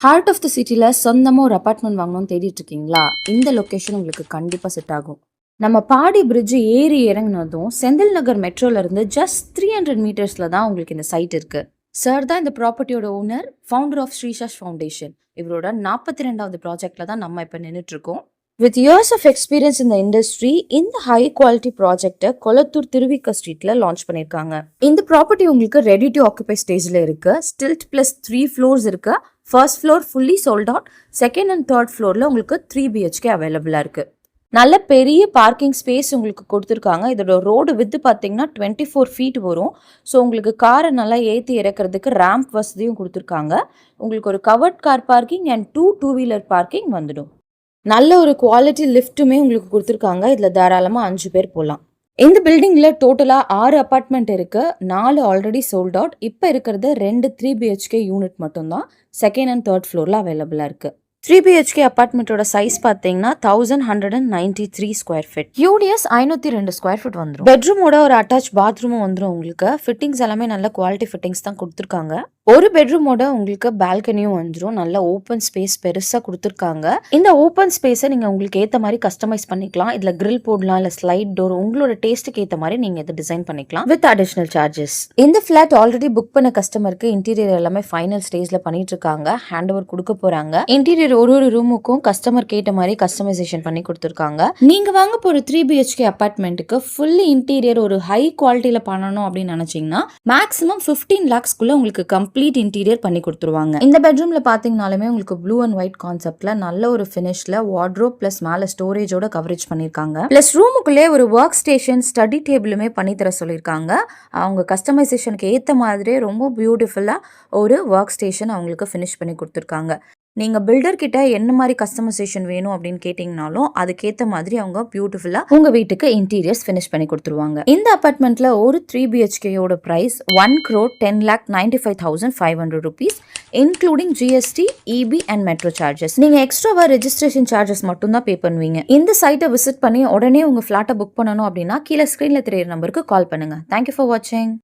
Heart of the சிட்டியில் சொந்தமாக ஒரு அப்பார்ட்மெண்ட் வாங்கணும்னு தேடிட்டு இருக்கீங்களா? இந்த லொக்கேஷன் உங்களுக்கு கண்டிப்பாக செட் ஆகும். நம்ம பாடி பிரிட்ஜ் ஏறி இறங்கினதும் செந்தில் நகர் மெட்ரோலேருந்து ஜஸ்ட் 300 மீட்டர்ஸில் தான் உங்களுக்கு இந்த சைட் இருக்குது. சார் தான் இந்த ப்ராப்பர்ட்டியோட ஓனர், ஃபவுண்டர் ஆஃப் ஸ்ரீஷாஷ் ஃபவுண்டேஷன். இவரோட 42வது ப்ராஜெக்டில் தான் நம்ம இப்போ நின்றுட்டுருக்கோம். வித் இயர்ஸ் ஆஃப் எக்ஸ்பீரியன்ஸ் இந்த இண்டஸ்ட்ரி, இந்த ஹை குவாலிட்டி ப்ராஜெக்டை கொளத்தூர் திருவிக்க ஸ்ட்ரீட்ல லான்ச் பண்ணியிருக்காங்க. இந்த ப்ராப்பர்ட்டி உங்களுக்கு ரெடி டு ஆக்குபை ஸ்டேஜில் இருக்கு. ஸ்டில்ட் பிளஸ் 3 ஃப்ளோர்ஸ் இருக்கு. First floor fully sold out. Second and third ஃப்ளோரில் உங்களுக்கு 3 BHK அவைலபிளாக இருக்குது. நல்ல பெரிய பார்க்கிங் ஸ்பேஸ் உங்களுக்கு கொடுத்துருக்காங்க. இதோட ரோடு வித்து பார்த்தீங்கன்னா 24 ஃபீட் வரும். ஸோ உங்களுக்கு காரை நல்லா ஏற்றி இறக்கிறதுக்கு ரேம்ப் வசதியும் கொடுத்துருக்காங்க. உங்களுக்கு ஒரு covert car parking and 2 wheeler parking வந்துடும். நல்ல ஒரு குவாலிட்டி லிஃப்ட்டுமே உங்களுக்கு கொடுத்துருக்காங்க. இதில் தாராளமாக 5 பேர் போகலாம். இந்த பில்டிங்கில் டோட்டலாக 6 அப்பார்ட்மெண்ட் இருக்குது. 4 ஆல்ரெடி சோல்ட் அவுட். இப்போ இருக்கிறது 2 3 BHK யூனிட் மட்டும்தான் செகண்ட் அண்ட் தேர்ட் ஃப்ளோரில் அவைலபிளாக இருக்குது. 3 BHK அப்பார்ட்மெண்ட்டோட சைஸ் பார்த்தீங்கன்னா 1193 square feet. UDS 502 square feet வந்துடும். பெட்ரூமோட ஒரு அட்டாச் பாத்ரூமும் வந்துடும். உங்களுக்கு ஃபிட்டிங்ஸ் எல்லாமே நல்ல குவாலிட்டி ஃபிட்டிங்ஸ் தான் கொடுத்துருக்காங்க. ஒரு பெட்ரூமோட உங்களுக்கு பால்கனியும் வந்துடும். நல்ல ஓப்பன் ஸ்பேஸ் பெருசாக கொடுத்துருக்காங்க. இந்த ஓப்பன் ஸ்பேஸை நீங்கள் உங்களுக்கு ஏற்ற மாதிரி கஸ்டமைஸ் பண்ணிக்கலாம். இதில் கிரில் போடலாம், இல்லை ஸ்லைட் டோர், உங்களோட டேஸ்ட்டுக்கு ஏற்ற மாதிரி நீங்கள் இதை டிசைன் பண்ணிக்கலாம் வித் அடிஷனல் சார்ஜஸ். இந்த ஃபிளாட் ஆல்ரெடி புக் பண்ண கஸ்டமருக்கு இன்டீரியர் எல்லாமே ஃபைனல் ஸ்டேஜில் பண்ணிட்டு இருக்காங்க. ஹேண்ட் ஓவர் கொடுக்க போகிறாங்க. இன்டீரியர் ஒரு ரூமுக்கும் கஸ்டமர் கேட்ட மாதிரி கஸ்டமைசேஷன் பண்ணி கொடுத்துருக்காங்க. நீங்கள் வாங்க போகிற 3 BHK அப்பார்ட்மெண்ட்டுக்கு ஃபுல்லி இன்டீரியர் ஒரு ஹை குவாலிட்டியில் பண்ணணும் அப்படின்னு நினச்சிங்கன்னா மேக்ஸிமம் 15 lakhsக்குள்ள உங்களுக்கு கம்ப்ளீட் இன்டீரியர் பண்ணி கொடுத்துருவாங்க. இந்த பெட்ரூம்ல பாத்தீங்கனாலுமே உங்களுக்கு ப்ளூ அண்ட் ஒயிட் கான்செப்ட்ல நல்ல ஒரு ஃபினிஷ்ல வார்ட்ரோப் பிளஸ் மேல ஸ்டோரேஜோட கவரேஜ் பண்ணிருக்காங்க. பிளஸ் ரூமுக்குள்ளே ஒரு ஒர்க் ஸ்டேஷன், ஸ்டடி டேபிளுமே பண்ணி தர சொல்லியிருக்காங்க. அவங்க கஸ்டமைசேஷனுக்கு ஏற்ற மாதிரியே ரொம்ப பியூட்டிஃபுல்லா ஒரு ஒர்க் ஸ்டேஷன் அவங்களுக்கு ஃபினிஷ் பண்ணி கொடுத்துருக்காங்க. நீங்கள் பில்டர் கிட்ட என்ன மாதிரி கஸ்டமைசேஷன் வேணும் அப்படின்னு கேட்டிங்கனாலும் அதுக்கேற்ற மாதிரி அவங்க பியூட்டிஃபுல்லாக உங்கள் வீட்டுக்கு இன்டீரியர்ஸ் ஃபினிஷ் பண்ணி கொடுத்துருவாங்க. இந்த அப்பார்ட்மெண்ட்டில் ஒரு 3 BHKயோட price 1,10,95,500 rupees, including GST, EB and metro charges. நீங்கள் எக்ஸ்ட்ராவாக ரெஜிஸ்ட்ரேஷன் சார்ஜஸ் மட்டும் தான் பே பண்ணுவீங்க. இந்த சைட்டை விசிட் பண்ணி உடனே உங்கள் ஃப்ளாட்டை புக் பண்ணணும் அப்படின்னா கீழே ஸ்க்ரீனில் தெரியிற நம்பருக்கு கால் பண்ணுங்கள். தேங்க்யூ ஃபார் வாட்சிங்.